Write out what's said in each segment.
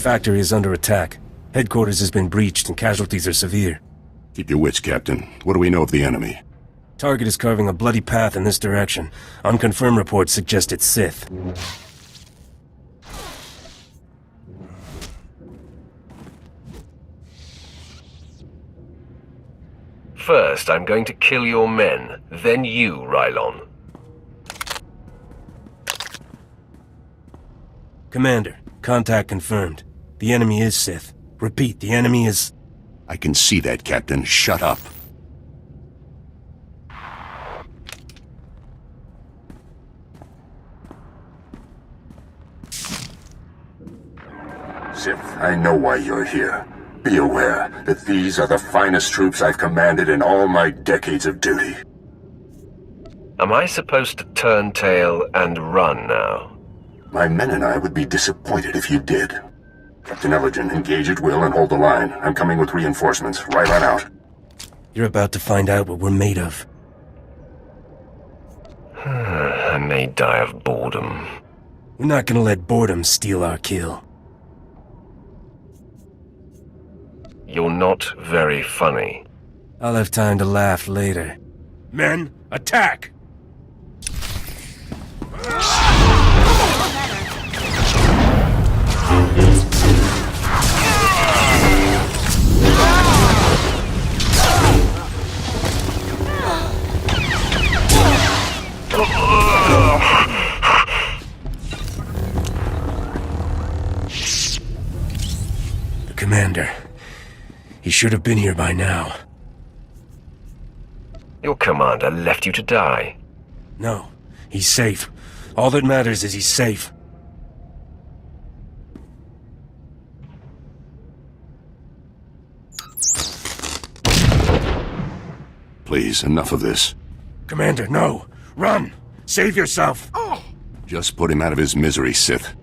factory is under attack. Headquarters has been breached and casualties are severe. Keep your wits, Captain. What do we know of the enemy? Target is carving a bloody path in this direction. Unconfirmed reports suggest it's Sith. First, I'm going to kill your men, then you, Rylon. Commander, contact confirmed. The enemy is Sith. Repeat, the enemy is... I can see that, Captain. Shut up. Sith, I know why you're here. Be aware that these are the finest troops I've commanded in all my decades of duty. Am I supposed to turn tail and run now? My men and I would be disappointed if you did. Captain Elgin, engage at will and hold the line. I'm coming with reinforcements. Right on out. You're about to find out what we're made of. I may die of boredom. We're not gonna let boredom steal our kill. You're not very funny. I'll have time to laugh later. Men, attack! The commander. He should have been here by now. Your commander left you to die. No, he's safe. All that matters is he's safe. Please, enough of this. Commander, no! Run! Save yourself! Just put him out of his misery, Sith.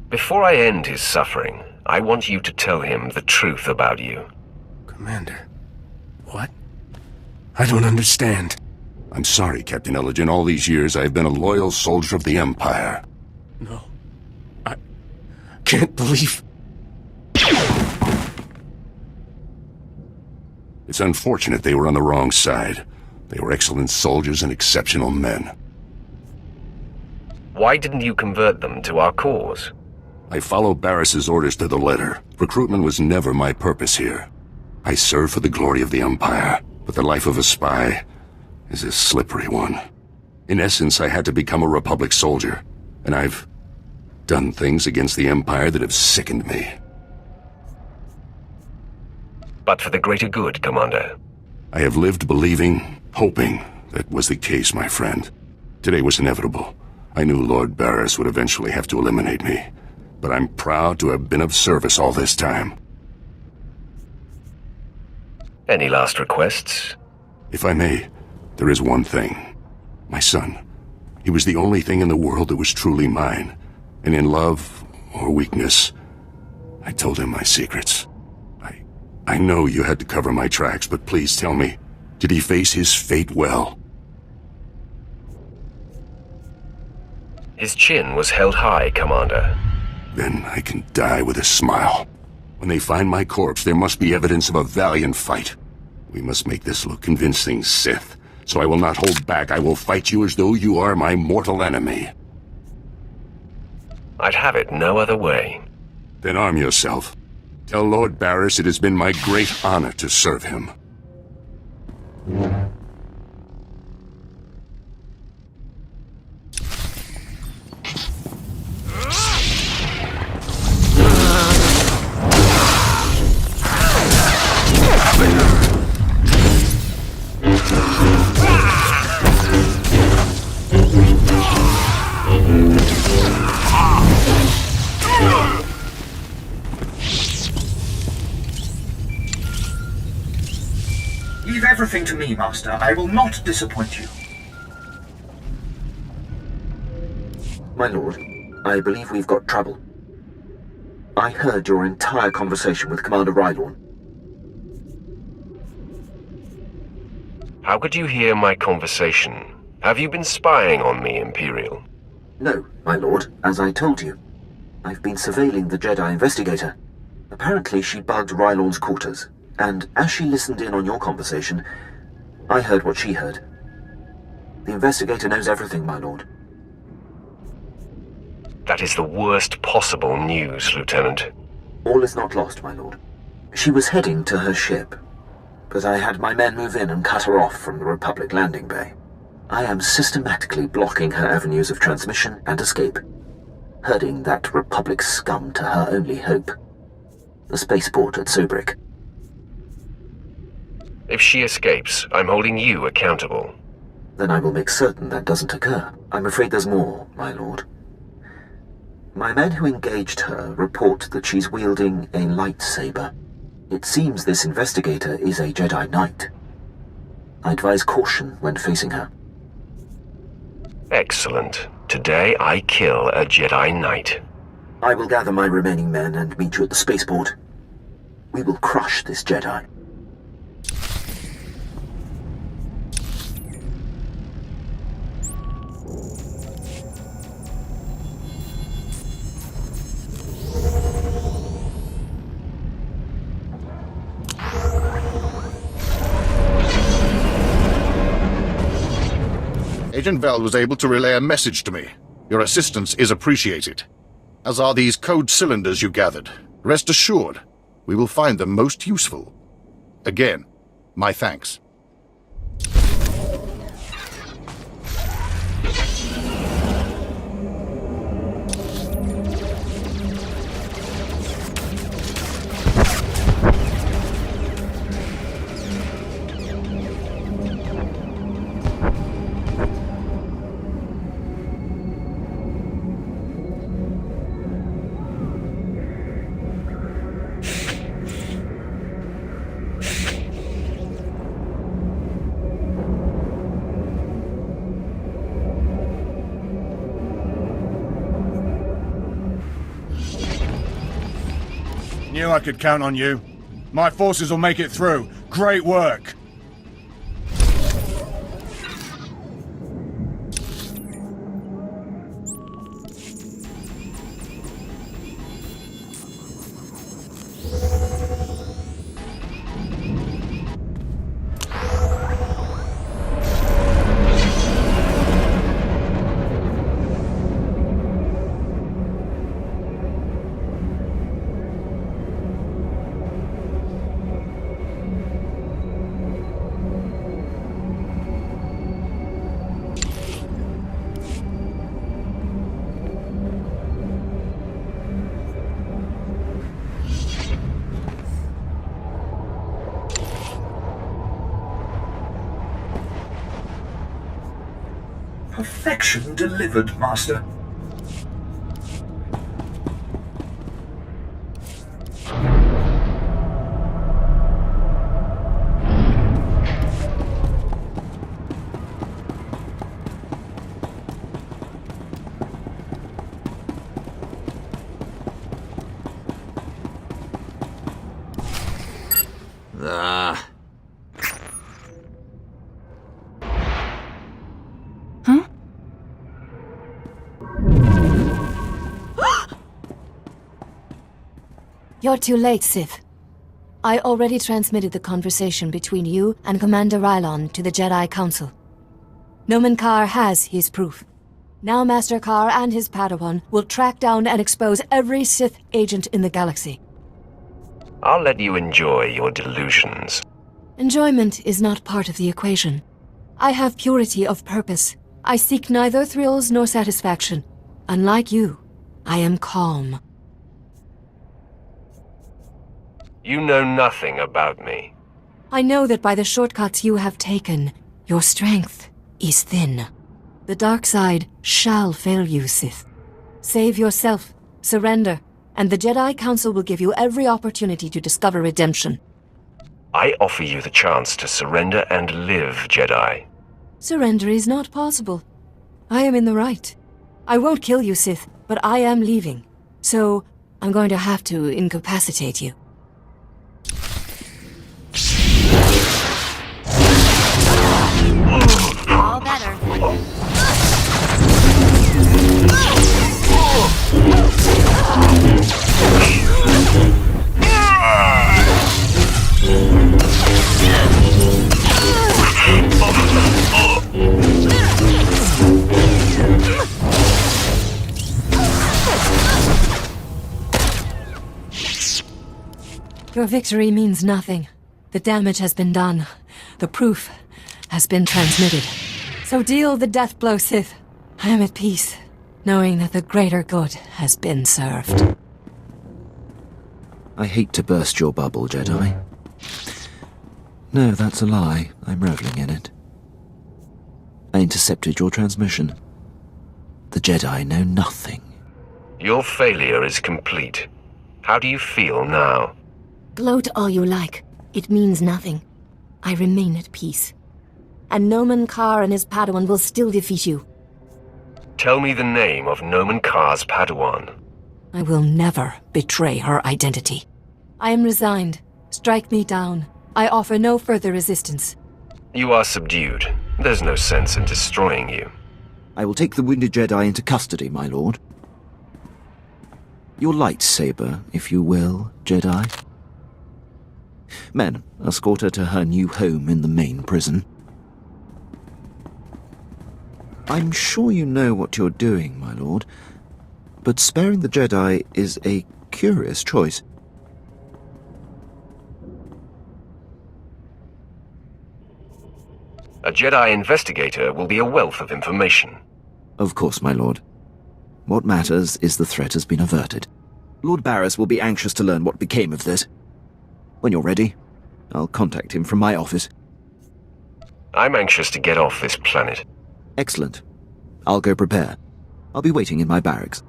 Before I end his suffering, I want you to tell him the truth about you. Commander, what? I don't understand. I'm sorry, Captain Elgin. All these years I've been a loyal soldier of the Empire. No. I can't believe... It's unfortunate they were on the wrong side. They were excellent soldiers and exceptional men. Why didn't you convert them to our cause? I followed Barris's orders to the letter. Recruitment was never my purpose here. I serve for the glory of the Empire, but the life of a spy is a slippery one. In essence, I had to become a Republic soldier, and I've done things against the Empire that have sickened me. But for the greater good, Commander. I have lived believing, hoping that was the case, my friend. Today was inevitable. I knew Lord Barris would eventually have to eliminate me, but I'm proud to have been of service all this time. Any last requests? If I may, there is one thing. My son. He was the only thing in the world that was truly mine, and in love or weakness, I told him my secrets. I know you had to cover my tracks, but please tell me, did he face his fate well? His chin was held high, Commander. Then I can die with a smile. When they find my corpse, there must be evidence of a valiant fight. We must make this look convincing, Sith. So I will not hold back. I will fight you as though you are my mortal enemy. I'd have it no other way. Then arm yourself. Tell Lord Barris it has been my great honor to serve him. Leave everything to me, Master. I will not disappoint you. My lord, I believe we've got trouble. I heard your entire conversation with Commander Rylorn. How could you hear my conversation? Have you been spying on me, Imperial? No, my lord, as I told you. I've been surveilling the Jedi investigator. Apparently she bugged Rylorn's quarters, and as she listened in on your conversation, I heard what she heard. The investigator knows everything, my lord. That is the worst possible news, Lieutenant. All is not lost, my lord. She was heading to her ship, but I had my men move in and cut her off from the Republic landing bay. I am systematically blocking her avenues of transmission and escape, herding that Republic scum to her only hope, the spaceport at Sobrik. If she escapes, I'm holding you accountable. Then I will make certain that doesn't occur. I'm afraid there's more, my lord. My men who engaged her report that she's wielding a lightsaber. It seems this investigator is a Jedi Knight. I advise caution when facing her. Excellent. Today I kill a Jedi Knight. I will gather my remaining men and meet you at the spaceport. We will crush this Jedi. Agent Vel was able to relay a message to me. Your assistance is appreciated. As are these code cylinders you gathered. Rest assured, we will find them most useful. Again, my thanks. Knew I could count on you. My forces will make it through. Great work. Perfection delivered, Master. You're too late, Sith. I already transmitted the conversation between you and Commander Rylon to the Jedi Council. Nomen Karr has his proof. Now Master Karr and his Padawan will track down and expose every Sith agent in the galaxy. I'll let you enjoy your delusions. Enjoyment is not part of the equation. I have purity of purpose. I seek neither thrills nor satisfaction. Unlike you, I am calm. You know nothing about me. I know that by the shortcuts you have taken, your strength is thin. The dark side shall fail you, Sith. Save yourself, surrender, and the Jedi Council will give you every opportunity to discover redemption. I offer you the chance to surrender and live, Jedi. Surrender is not possible. I am in the right. I won't kill you, Sith, but I am leaving. So, I'm going to have to incapacitate you. All better. Your victory means nothing. The damage has been done. The proof has been transmitted. So deal the death blow, Sith. I am at peace, knowing that the greater good has been served. I hate to burst your bubble, Jedi. No, that's a lie. I'm reveling in it. I intercepted your transmission. The Jedi know nothing. Your failure is complete. How do you feel now? Gloat all you like. It means nothing. I remain at peace. And Noman Carr and his Padawan will still defeat you. Tell me the name of Noman Carr's Padawan. I will never betray her identity. I am resigned. Strike me down. I offer no further resistance. You are subdued. There's no sense in destroying you. I will take the wounded Jedi into custody, my lord. Your lightsaber, if you will, Jedi. Men, escort her to her new home in the main prison. I'm sure you know what you're doing, my lord, but sparing the Jedi is a curious choice. A Jedi investigator will be a wealth of information. Of course, my lord. What matters is the threat has been averted. Lord Barris will be anxious to learn what became of this. When you're ready, I'll contact him from my office. I'm anxious to get off this planet. Excellent. I'll go prepare. I'll be waiting in my barracks.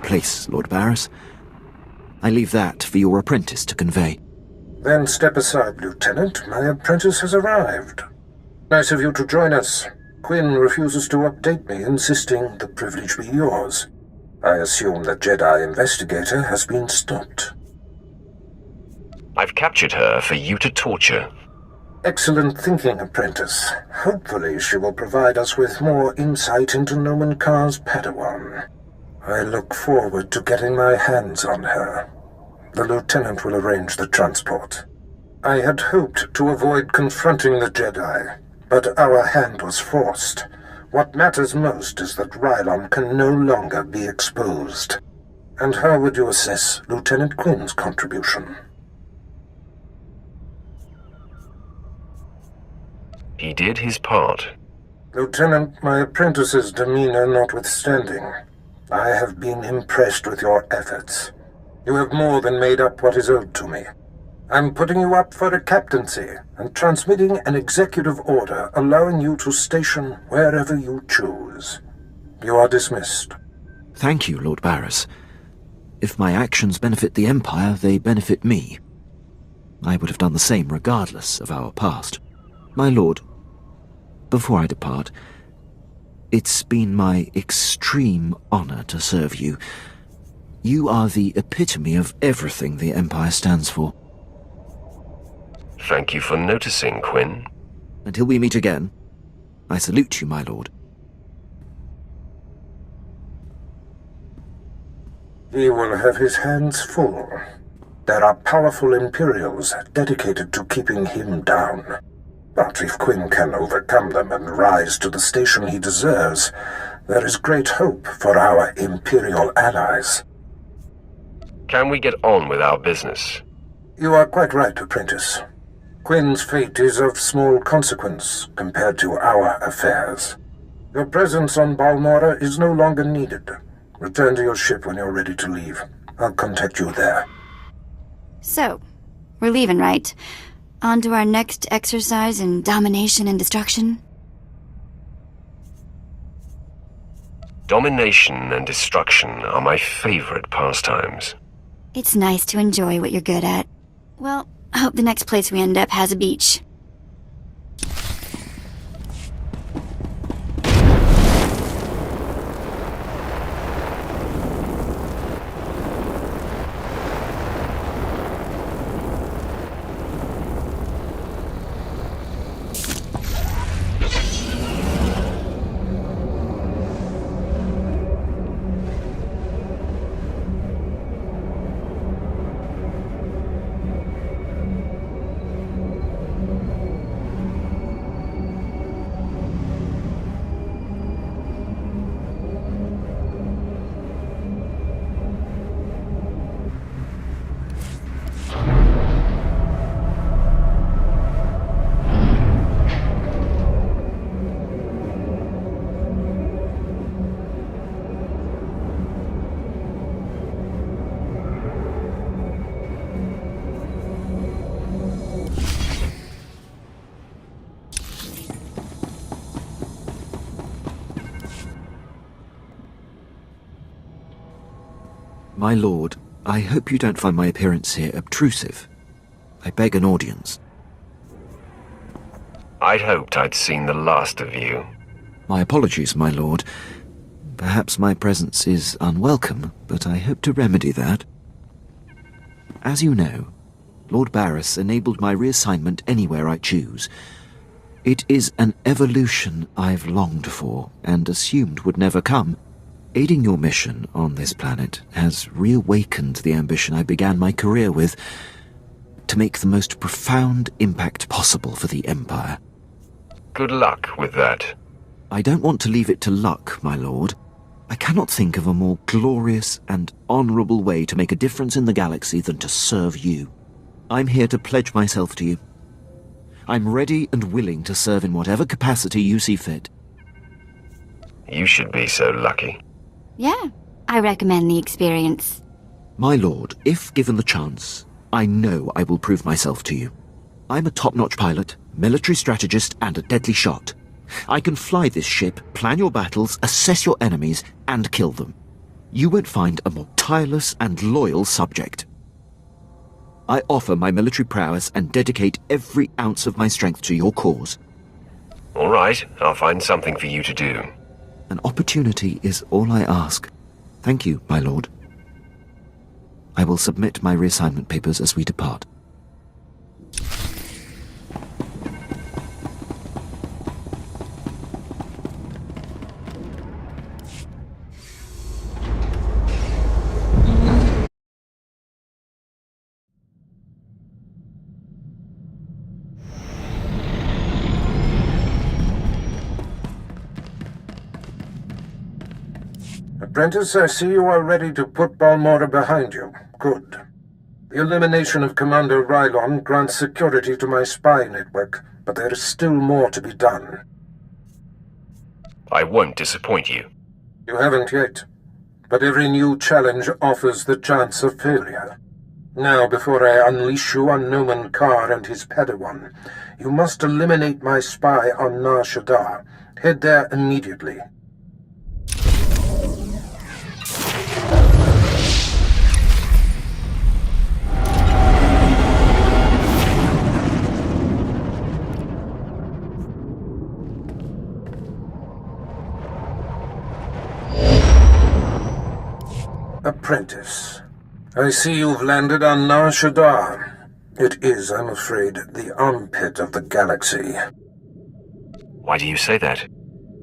Place, Lord Barris. I leave that for your apprentice to convey. Then step aside, Lieutenant. My apprentice has arrived. Nice of you to join us. Quinn refuses to update me, insisting the privilege be yours. I assume the Jedi investigator has been stopped. I've captured her for you to torture. Excellent thinking, apprentice. Hopefully she will provide us with more insight into Noman Carr's Padawan. I look forward to getting my hands on her. The lieutenant will arrange the transport. I had hoped to avoid confronting the Jedi, but our hand was forced. What matters most is that Rylon can no longer be exposed. And how would you assess Lieutenant Quinn's contribution? He did his part. Lieutenant, my apprentice's demeanor notwithstanding, I have been impressed with your efforts. You have more than made up what is owed to me. I'm putting you up for a captaincy and transmitting an executive order allowing you to station wherever you choose. You are dismissed. Thank you, Lord Barris. If my actions benefit the Empire, they benefit me. I would have done the same regardless of our past. My lord, before I depart, it's been my extreme honor to serve you. You are the epitome of everything the Empire stands for. Thank you for noticing, Quinn. Until we meet again, I salute you, my lord. He will have his hands full. There are powerful Imperials dedicated to keeping him down. But if Quinn can overcome them and rise to the station he deserves, there is great hope for our Imperial allies. Can we get on with our business? You are quite right, apprentice. Quinn's fate is of small consequence compared to our affairs. Your presence on Balmora is no longer needed. Return to your ship when you're ready to leave. I'll contact you there. So, we're leaving, right? On to our next exercise in domination and destruction? Domination and destruction are my favorite pastimes. It's nice to enjoy what you're good at. Well, I hope the next place we end up has a beach. My lord, I hope you don't find my appearance here obtrusive. I beg an audience. I'd hoped I'd seen the last of you. My apologies, my lord. Perhaps my presence is unwelcome, but I hope to remedy that. As you know, Lord Barris enabled my reassignment anywhere I choose. It is an evolution I've longed for and assumed would never come. Aiding your mission on this planet has reawakened the ambition I began my career with, to make the most profound impact possible for the Empire. Good luck with that. I don't want to leave it to luck, my lord. I cannot think of a more glorious and honorable way to make a difference in the galaxy than to serve you. I'm here to pledge myself to you. I'm ready and willing to serve in whatever capacity you see fit. You should be so lucky. Yeah, I recommend the experience. My lord, if given the chance, I know I will prove myself to you. I'm a top-notch pilot, military strategist, and a deadly shot. I can fly this ship, plan your battles, assess your enemies, and kill them. You won't find a more tireless and loyal subject. I offer my military prowess and dedicate every ounce of my strength to your cause. All right, I'll find something for you to do. An opportunity is all I ask. Thank you, my lord. I will submit my reassignment papers as we depart. Apprentice, I see you are ready to put Balmora behind you. Good. The elimination of Commander Rylon grants security to my spy network, but there is still more to be done. I won't disappoint you. You haven't yet, but every new challenge offers the chance of failure. Now, before I unleash you on Noman Karr and his Padawan, you must eliminate my spy on Nar Shaddaa. Head there immediately. Apprentice, I see you've landed on Nar Shaddaa. It is, I'm afraid, the armpit of the galaxy. Why do you say that?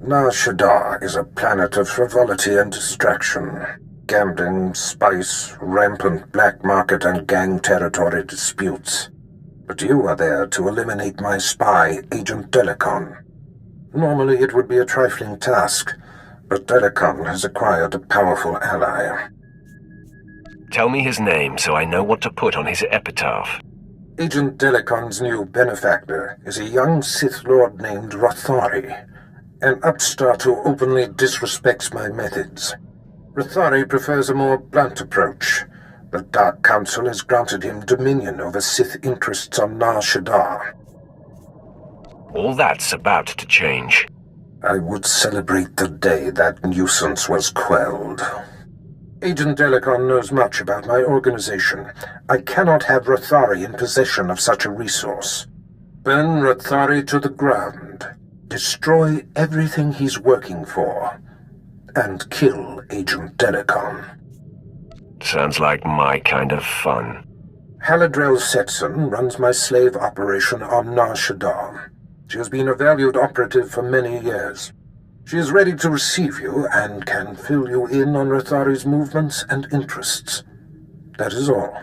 Nar Shaddaa is a planet of frivolity and distraction. Gambling, spice, rampant black market and gang territory disputes. But you are there to eliminate my spy, Agent Delicon. Normally it would be a trifling task, but Delicon has acquired a powerful ally. Tell me his name so I know what to put on his epitaph. Agent Delicon's new benefactor is a young Sith Lord named Rothari, an upstart who openly disrespects my methods. Rothari prefers a more blunt approach. The Dark Council has granted him dominion over Sith interests on Nar Shaddaa. All that's about to change. I would celebrate the day that nuisance was quelled. Agent Delicon knows much about my organization. I cannot have Rothari in possession of such a resource. Burn Rothari to the ground. Destroy everything he's working for. And kill Agent Delicon. Sounds like my kind of fun. Haladrel Setson runs my slave operation on Nar Shaddaa. She has been a valued operative for many years. She is ready to receive you and can fill you in on Rothari's movements and interests. That is all.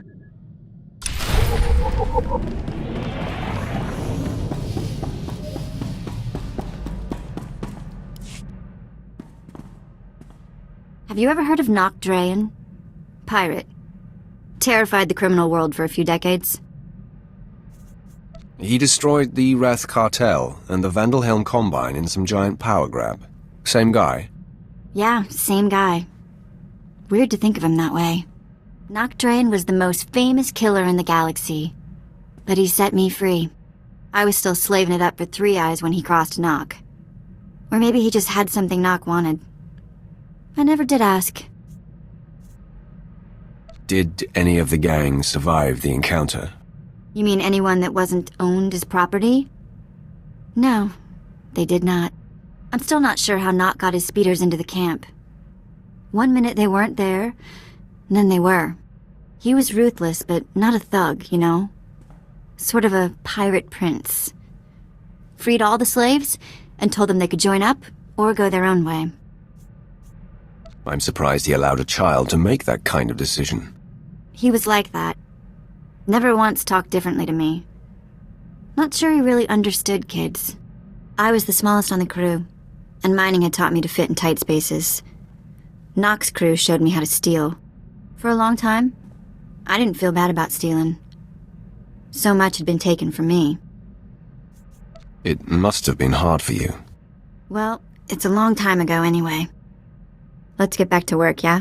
Have you ever heard of Nock Drayan? Pirate. Terrified the criminal world for a few decades. He destroyed the Wrath Cartel and the Vandalhelm Combine in some giant power grab. Same guy? Yeah, same guy. Weird to think of him that way. Nock Drayan was the most famous killer in the galaxy. But he set me free. I was still slaving it up for Three Eyes when he crossed Nock. Or maybe he just had something Nock wanted. I never did ask. Did any of the gang survive the encounter? You mean anyone that wasn't owned as property? No, they did not. I'm still not sure how Nock got his speeders into the camp. One minute they weren't there, and then they were. He was ruthless, but not a thug, you know? Sort of a pirate prince. Freed all the slaves, and told them they could join up or go their own way. I'm surprised he allowed a child to make that kind of decision. He was like that. Never once talked differently to me. Not sure he really understood kids. I was the smallest on the crew, and mining had taught me to fit in tight spaces. Nock's crew showed me how to steal. For a long time, I didn't feel bad about stealing. So much had been taken from me. It must have been hard for you. Well, it's a long time ago anyway. Let's get back to work, yeah?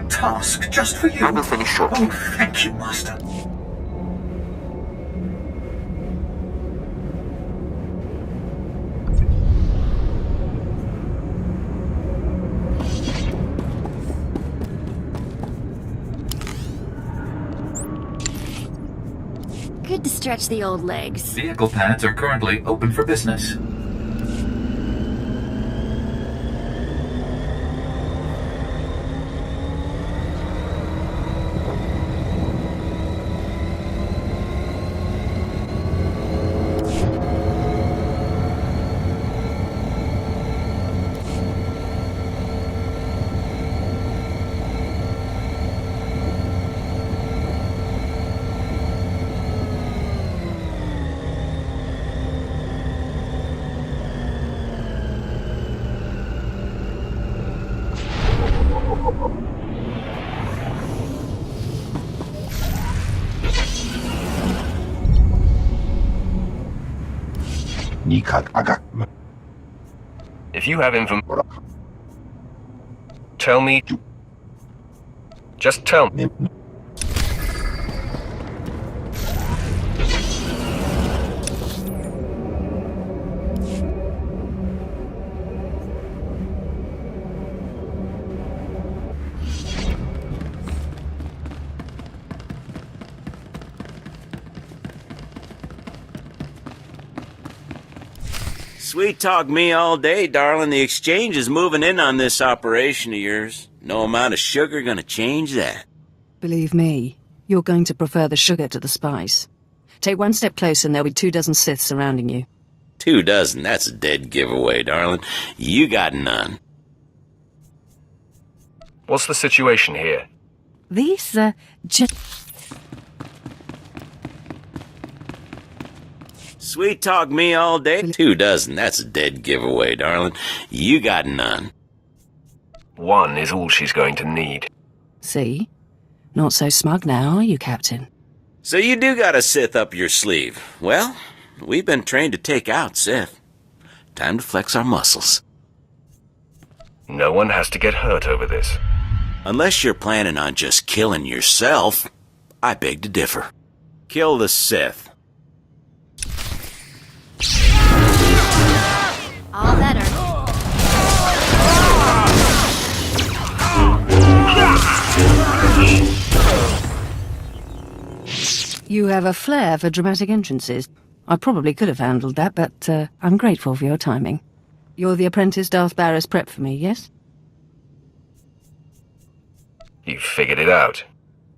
Task just for you. I will finish shortly. Oh, thank you, Master. Good to stretch the old legs. Vehicle pads are currently open for business. If you have information, tell me. Just tell me. Sweet talk me all day, darling. The exchange is moving in on this operation of yours. No amount of sugar gonna change that. Believe me, you're going to prefer the sugar to the spice. Take one step closer and there'll be 24 Sith surrounding you. 24? That's a dead giveaway, darling. You got none. What's the situation here? These, Sweet talk me all day. 24? That's a dead giveaway, darling. You got none. One is all she's going to need. See? Not so smug now, are you, Captain? So you do got a Sith up your sleeve. Well, we've been trained to take out Sith. Time to flex our muscles. No one has to get hurt over this. Unless you're planning on just killing yourself, I beg to differ. Kill the Sith. All better. You have a flair for dramatic entrances. I probably could have handled that, but I'm grateful for your timing. You're the apprentice Darth Barris prepped for me, yes? You've figured it out.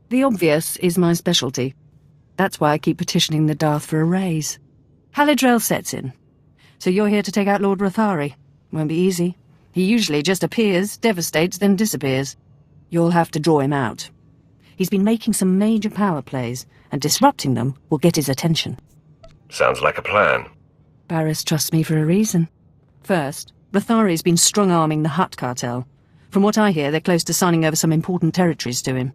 The obvious is my specialty. That's why I keep petitioning the Darth for a raise. Haladrel sets in. So you're here to take out Lord Rothari. Won't be easy. He usually just appears, devastates, then disappears. You'll have to draw him out. He's been making some major power plays, and disrupting them will get his attention. Sounds like a plan. Barris trusts me for a reason. First, Rothari's been strong-arming the Hutt cartel. From what I hear, they're close to signing over some important territories to him.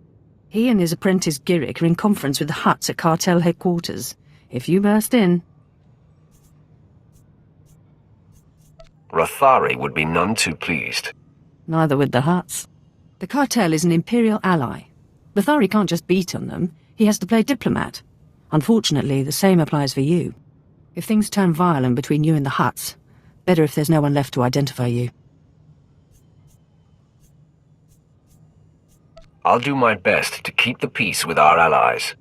He and his apprentice Giric are in conference with the Hutts at cartel headquarters. If you burst in... Rothari would be none too pleased. Neither would the Hutts. The cartel is an Imperial ally. Rothari can't just beat on them. He has to play diplomat. Unfortunately, the same applies for you. If things turn violent between you and the Hutts, better if there's no one left to identify you. I'll do my best to keep the peace with our allies.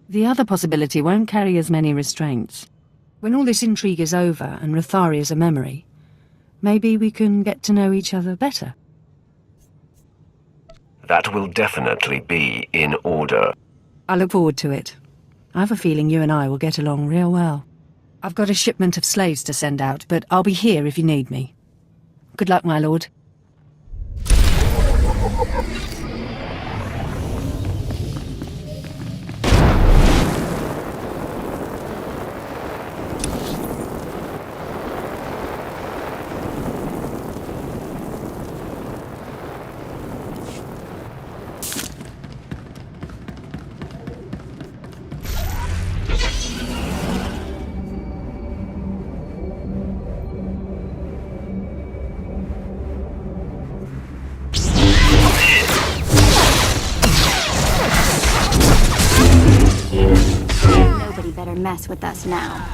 The other possibility won't carry as many restraints. When all this intrigue is over and Rothari is a memory, maybe we can get to know each other better. That will definitely be in order. I look forward to it. I have a feeling you and I will get along real well. I've got a shipment of slaves to send out, but I'll be here if you need me. Good luck, my lord. Better mess with us now.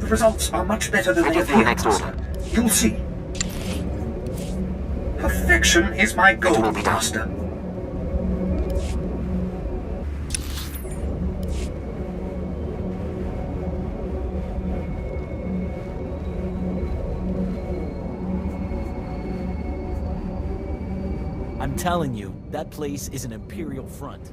The results are much better than they appear, Master. You'll see. Perfection is my goal, Master. I'm telling you, that place is an Imperial front.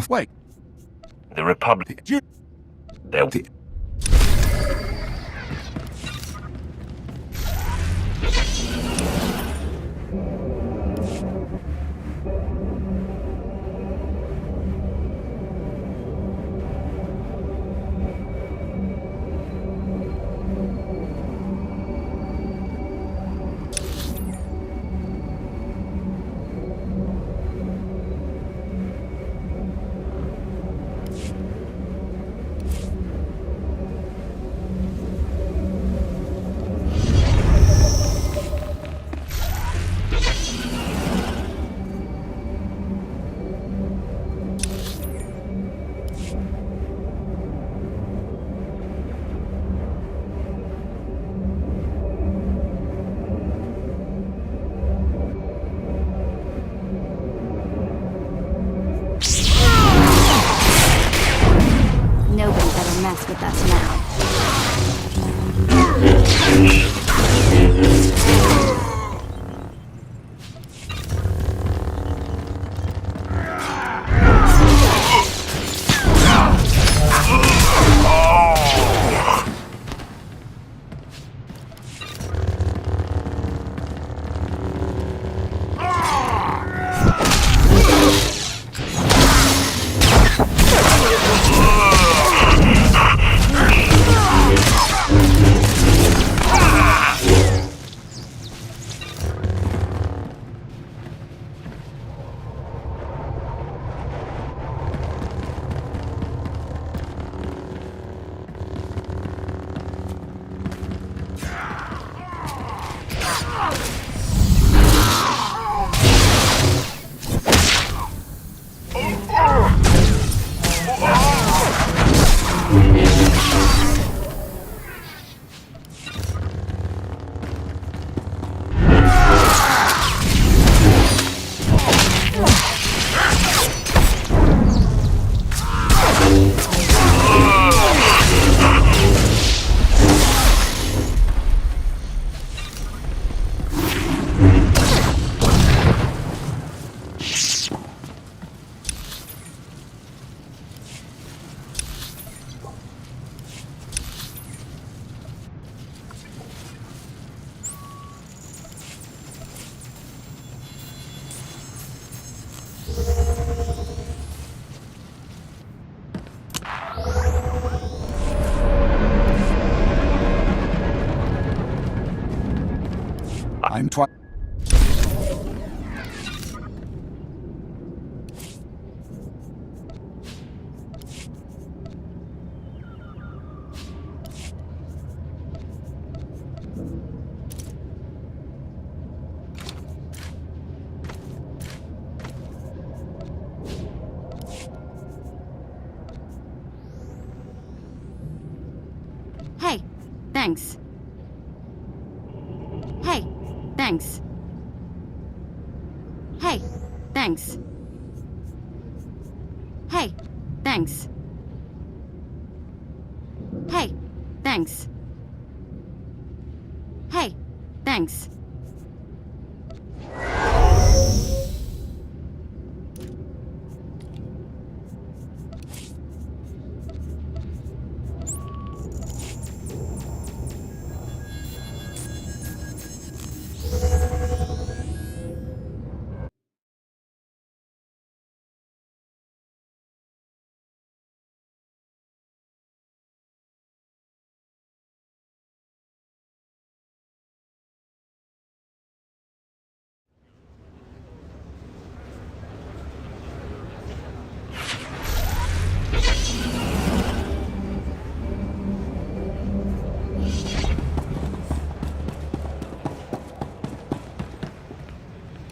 Wait. The Republic. They'll... I'm trying. Hey, thanks. Hey, thanks. Hey, thanks. Hey, thanks. Hey, thanks. Hey, thanks.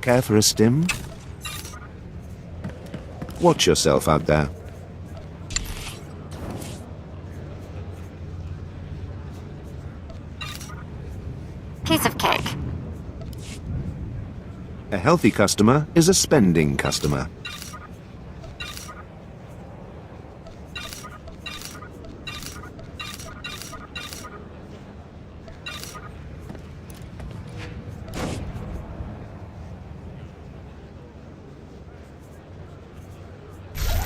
Care for a stim? Watch yourself out there. Piece of cake. A healthy customer is a spending customer.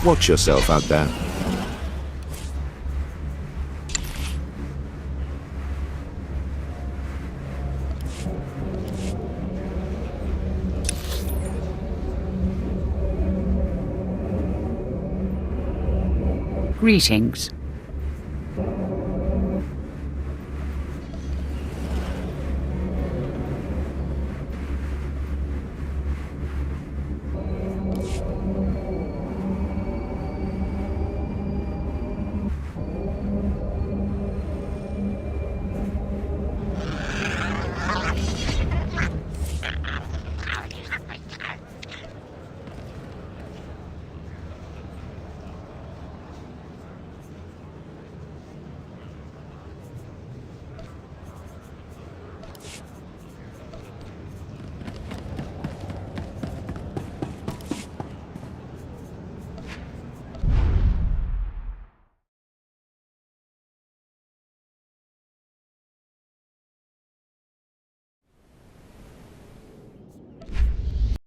Watch yourself out there. Greetings.